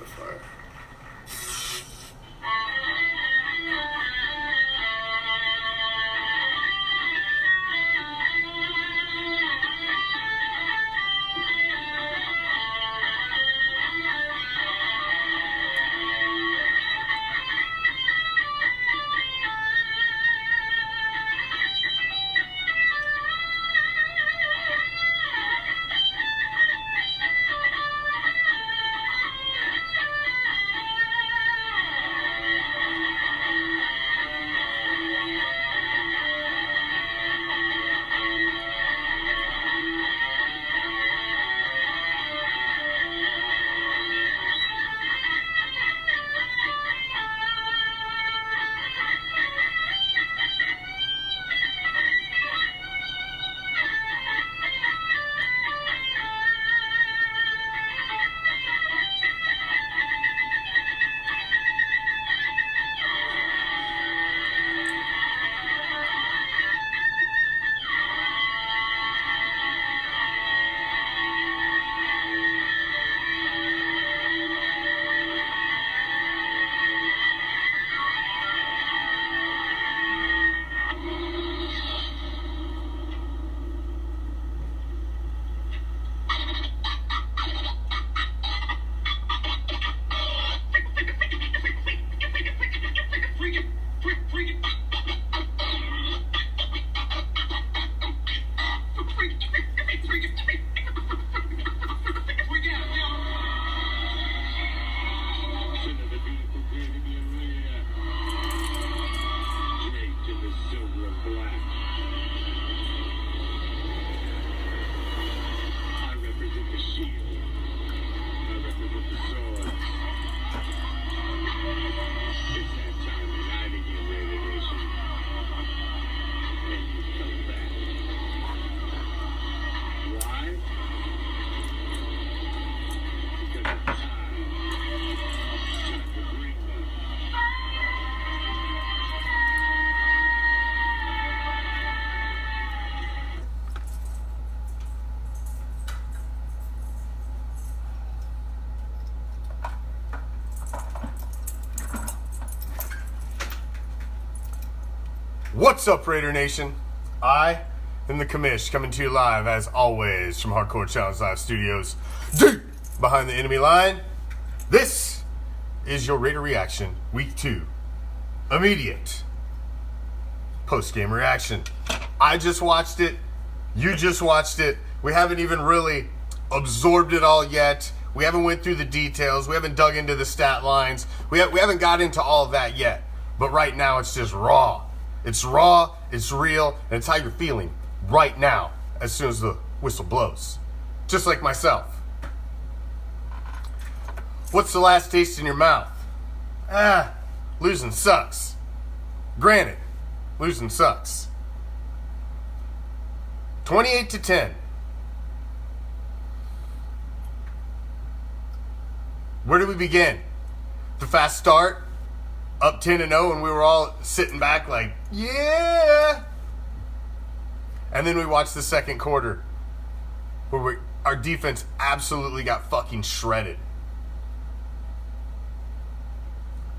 the fire. What's up, Raider Nation? I am the Commish, coming to you live, as always, from Hardcore Challenge Live Studios, deep behind the enemy line. This is your Raider Reaction, Week 2. Immediate post-game reaction. I just watched it. You just watched it. We haven't even really absorbed it all yet. We haven't went through the details. We haven't dug into the stat lines. We haven't got into all of that yet. But right now, it's just raw. It's raw, it's real, and it's how you're feeling right now as soon as the whistle blows. Just like myself. What's the last taste in your mouth? Losing sucks. Granted, losing sucks. 28-10. Where do we begin? The fast start? Up 10-0, and we were all sitting back like, yeah. And then we watched the second quarter where our defense absolutely got fucking shredded.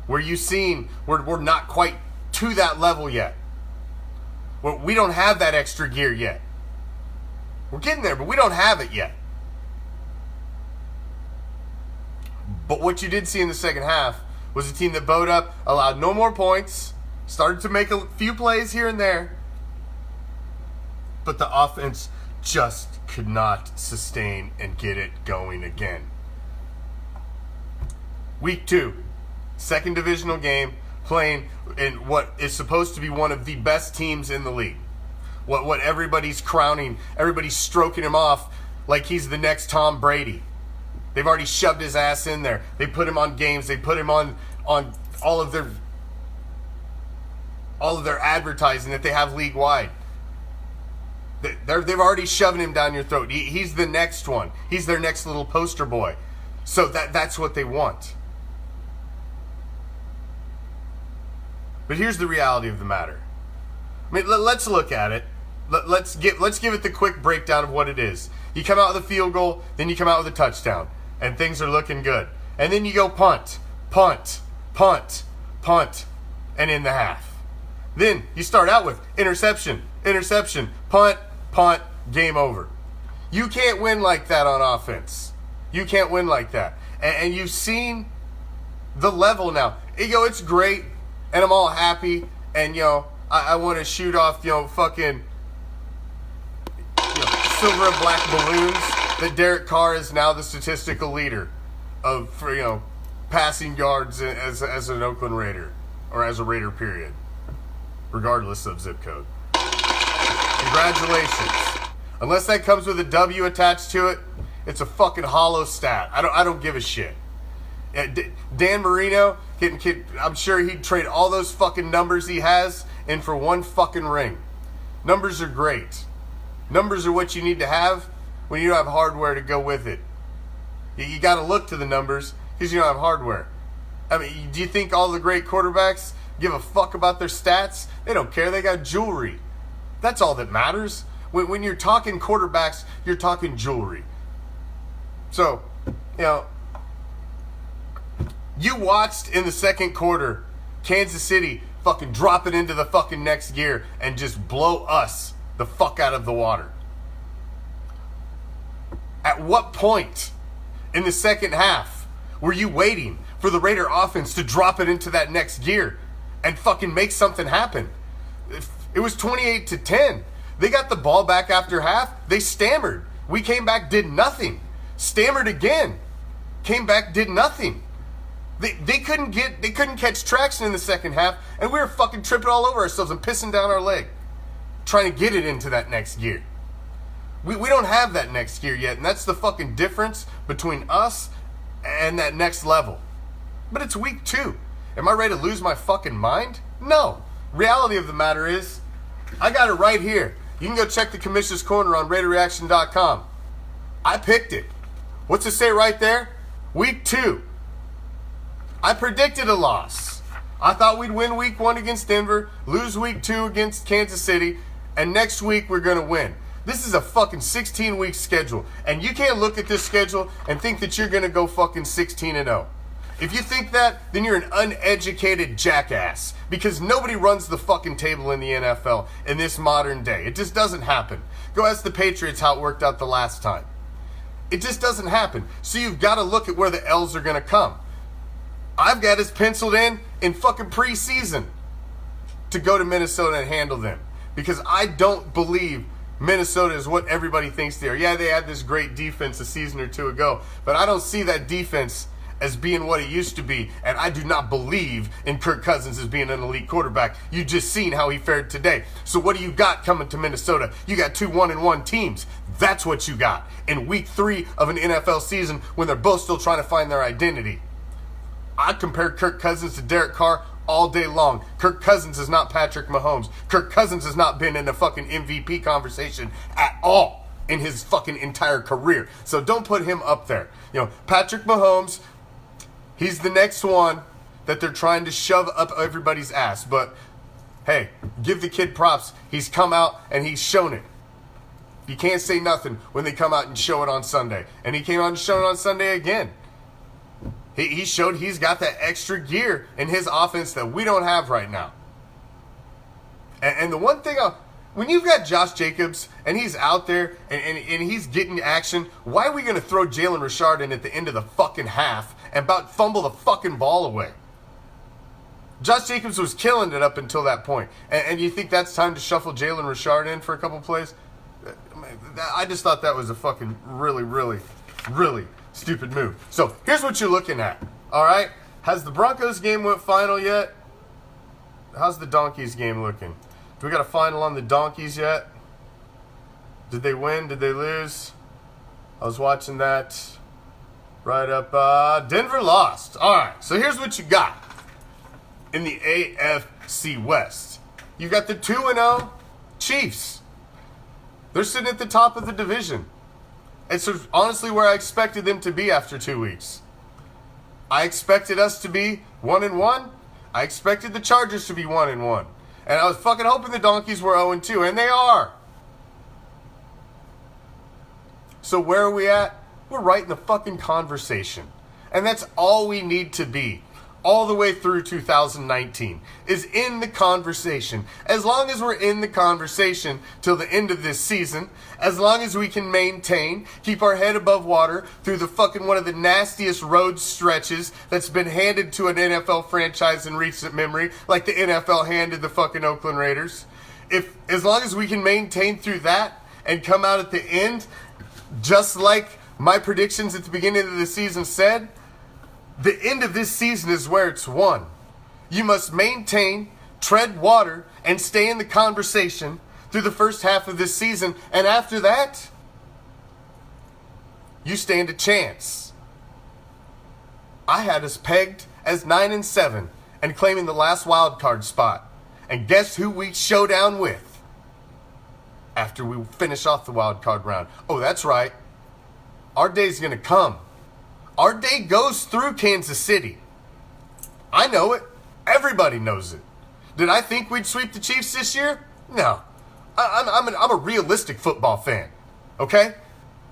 Where you seen we're not quite to that level yet. We don't have that extra gear yet. We're getting there, but we don't have it yet. But what you did see in the second half was a team that bowed up, allowed no more points, started to make a few plays here and there, but the offense just could not sustain and get it going again. Week 2, second divisional game, playing in what is supposed to be one of the best teams in the league. What everybody's crowning, everybody's stroking him off like he's the next Tom Brady. They've already shoved his ass in there. They put him on games. They put him on all of their advertising that they have league wide. They've already shoved him down your throat. He's the next one. He's their next little poster boy. So that's what they want. But here's the reality of the matter. I mean, let's look at it. Let's give it the quick breakdown of what it is. You come out with a field goal, then you come out with a touchdown, and things are looking good. And then you go punt, punt, punt, punt, and in the half. Then you start out with interception, interception, punt, punt, game over. You can't win like that on offense. You can't win like that. And you've seen the level now. It's great, and I'm all happy, and, I want to shoot off, fucking, silver and black balloons that Derek Carr is now the statistical leader for passing yards as an Oakland Raider, or as a Raider, period, regardless of zip code. Congratulations. Unless that comes with a W attached to it, it's a fucking hollow stat. I don't give a shit. Dan Marino, I'm sure he'd trade all those fucking numbers he has in for one fucking ring. Numbers are great. Numbers are what you need to have when you don't have hardware to go with it. You got to look to the numbers because you don't have hardware. I mean, do you think all the great quarterbacks give a fuck about their stats? They don't care. They got jewelry. That's all that matters. When you're talking quarterbacks, you're talking jewelry. So, you watched in the second quarter Kansas City fucking drop it into the fucking next gear and just blow us the fuck out of the water. At what point in the second half were you waiting for the Raider offense to drop it into that next gear and fucking make something happen? It was 28-10. They got the ball back after half. They stammered. We came back, did nothing. Stammered again. Came back, did nothing. They couldn't catch traction in the second half, and we were fucking tripping all over ourselves and pissing down our leg, trying to get it into that next gear. We don't have that next gear yet, and that's the fucking difference between us and that next level. But it's week 2. Am I ready to lose my fucking mind? No. Reality of the matter is, I got it right here. You can go check the Commish's Corner on RaiderReaction.com. I picked it. What's it say right there? Week 2. I predicted a loss. I thought we'd win week 1 against Denver, lose week 2 against Kansas City, and next week we're going to win. This is a fucking 16-week schedule, and you can't look at this schedule and think that you're going to go fucking 16-0. If you think that, then you're an uneducated jackass, because nobody runs the fucking table in the NFL in this modern day. It just doesn't happen. Go ask the Patriots how it worked out the last time. It just doesn't happen. So you've got to look at where the L's are going to come. I've got us penciled in fucking preseason to go to Minnesota and handle them, because I don't believe Minnesota is what everybody thinks they are. Yeah, they had this great defense a season or 2 ago, but I don't see that defense as being what it used to be, and I do not believe in Kirk Cousins as being an elite quarterback. You just seen how he fared today. So what do you got coming to Minnesota? You got 2 1-1 teams. That's what you got in week 3 of an NFL season when they're both still trying to find their identity. I compared Kirk Cousins to Derek Carr all day long. Kirk Cousins is not Patrick Mahomes. Kirk Cousins has not been in the fucking MVP conversation at all in his fucking entire career. So don't put him up there. Patrick Mahomes, he's the next one that they're trying to shove up everybody's ass. But, hey, give the kid props. He's come out and he's shown it. You can't say nothing when they come out and show it on Sunday. And he came out and showed it on Sunday again. He showed he's got that extra gear in his offense that we don't have right now. And the one thing, when you've got Josh Jacobs and he's out there and he's getting action, why are we going to throw Jalen Richard in at the end of the fucking half and about fumble the fucking ball away? Josh Jacobs was killing it up until that point. And you think that's time to shuffle Jalen Richard in for a couple plays? I just thought that was a fucking really, really, really stupid move. So here's what you're looking at. All right, has the Broncos game went final yet? How's the Donkeys game looking? Do we got a final on the Donkeys yet? Did they win? Did they lose? I was watching that right up. Denver lost. All right, so here's what you got in the AFC West. You got the 2-0 Chiefs. They're sitting at the top of the division. It's honestly where I expected them to be after 2 weeks. I expected us to be 1-1. I expected the Chargers to be 1-1. And I was fucking hoping the Donkeys were 0-2, and they are. So where are we at? We're right in the fucking conversation. And that's all we need to be. All the way through 2019 is in the conversation. As long as we're in the conversation till the end of this season, as long as we can maintain, keep our head above water through the fucking one of the nastiest road stretches that's been handed to an NFL franchise in recent memory, like the NFL handed the fucking Oakland Raiders. As long as we can maintain through that and come out at the end, just like my predictions at the beginning of the season said, the end of this season is where it's won. You must maintain, tread water, and stay in the conversation through the first half of this season. And after that, you stand a chance. I had us pegged as 9-7 and claiming the last wild card spot. And guess who we showdown with after we finish off the wild card round? Oh, that's right. Our day's going to come. Our day goes through Kansas City. I know it. Everybody knows it. Did I think we'd sweep the Chiefs this year? No. I'm a realistic football fan. Okay?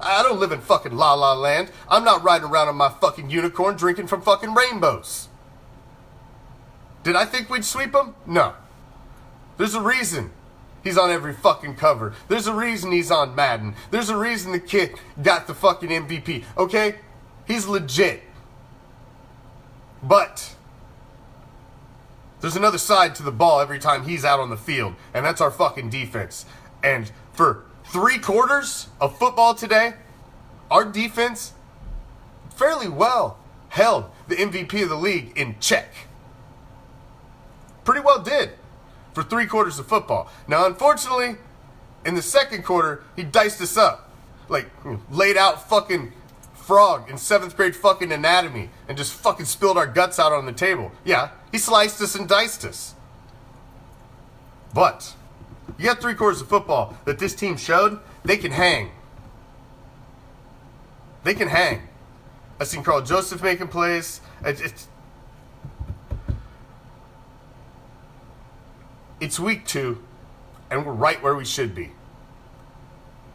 I don't live in fucking La La Land. I'm not riding around on my fucking unicorn drinking from fucking rainbows. Did I think we'd sweep them? No. There's a reason he's on every fucking cover. There's a reason he's on Madden. There's a reason the kid got the fucking MVP. Okay? He's legit. But there's another side to the ball every time he's out on the field, and that's our fucking defense. And for 3 quarters of football today, our defense fairly well held the MVP of the league in check. Pretty well did for 3 quarters of football. Now, unfortunately, in the second quarter, he diced us up. Like, laid out fucking frog in 7th grade fucking anatomy and just fucking spilled our guts out on the table. Yeah, he sliced us and diced us. But you got 3 quarters of football that this team showed they can hang. They can hang. I've seen Carl Joseph making plays. It's week 2, and we're right where we should be.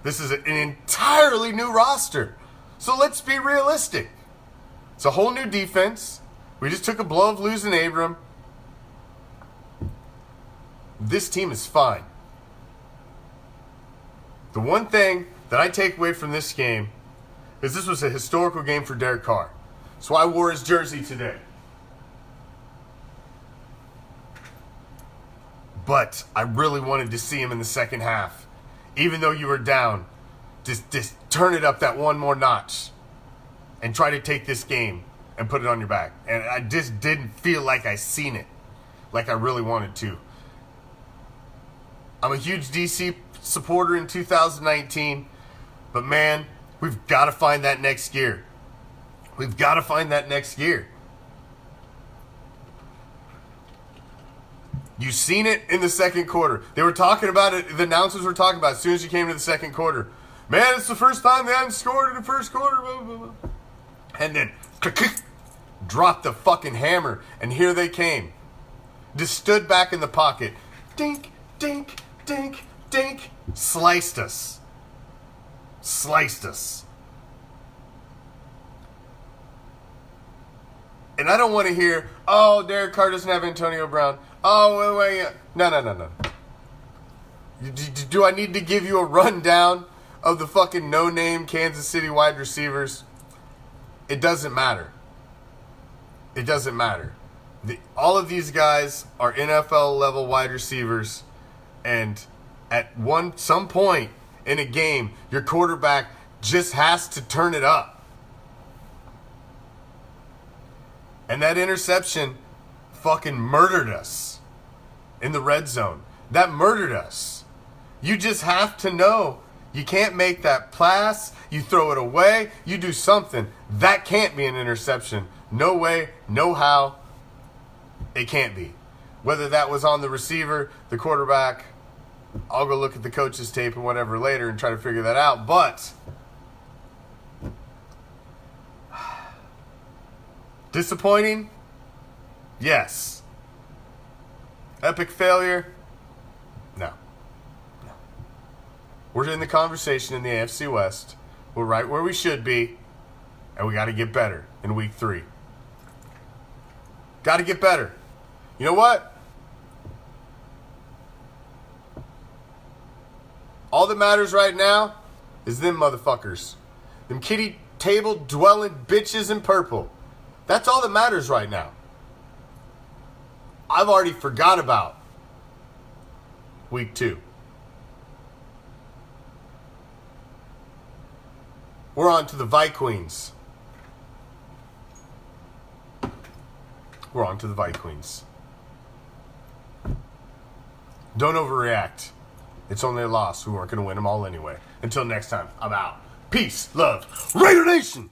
This is an entirely new roster. So let's be realistic. It's a whole new defense. We just took a blow of losing Abram. This team is fine. The one thing that I take away from this game is this was a historical game for Derek Carr. That's why I wore his jersey today. But I really wanted to see him in the second half. Even though you were down, just turn it up that one more notch and try to take this game and put it on your back. And I just didn't feel like I seen it like I really wanted to. I'm a huge DC supporter in 2019, but man, we've got to find that next gear. We've got to find that next gear. You seen it in the second quarter. They were talking about it. The announcers were talking about it as soon as you came to the second quarter. Man, it's the first time they haven't scored in the first quarter. Blah, blah, blah. And then dropped the fucking hammer, and here they came. Just stood back in the pocket. Dink, dink, dink, dink. Sliced us. Sliced us. And I don't want to hear, oh, Derek Carr doesn't have Antonio Brown. Oh, wait. No. Do I need to give you a rundown of the fucking no-name Kansas City wide receivers? It doesn't matter. It doesn't matter. All of these guys are NFL-level wide receivers, and at some point in a game, your quarterback just has to turn it up. And that interception fucking murdered us in the red zone. That murdered us. You just have to know you can't make that pass. You throw it away. You do something. That can't be an interception. No way, no how. It can't be. Whether that was on the receiver, the quarterback, I'll go look at the coach's tape and whatever later and try to figure that out. But disappointing? Yes. Epic failure? No. We're in the conversation in the AFC West. We're right where we should be. And we got to get better in week 3. Got to get better. You know what? All that matters right now is them motherfuckers. Them kitty table dwelling bitches in purple. That's all that matters right now. I've already forgot about week 2. We're on to the Vikings. We're on to the Vikings. Don't overreact. It's only a loss. We weren't going to win them all anyway. Until next time, I'm out. Peace, love, Raider Nation!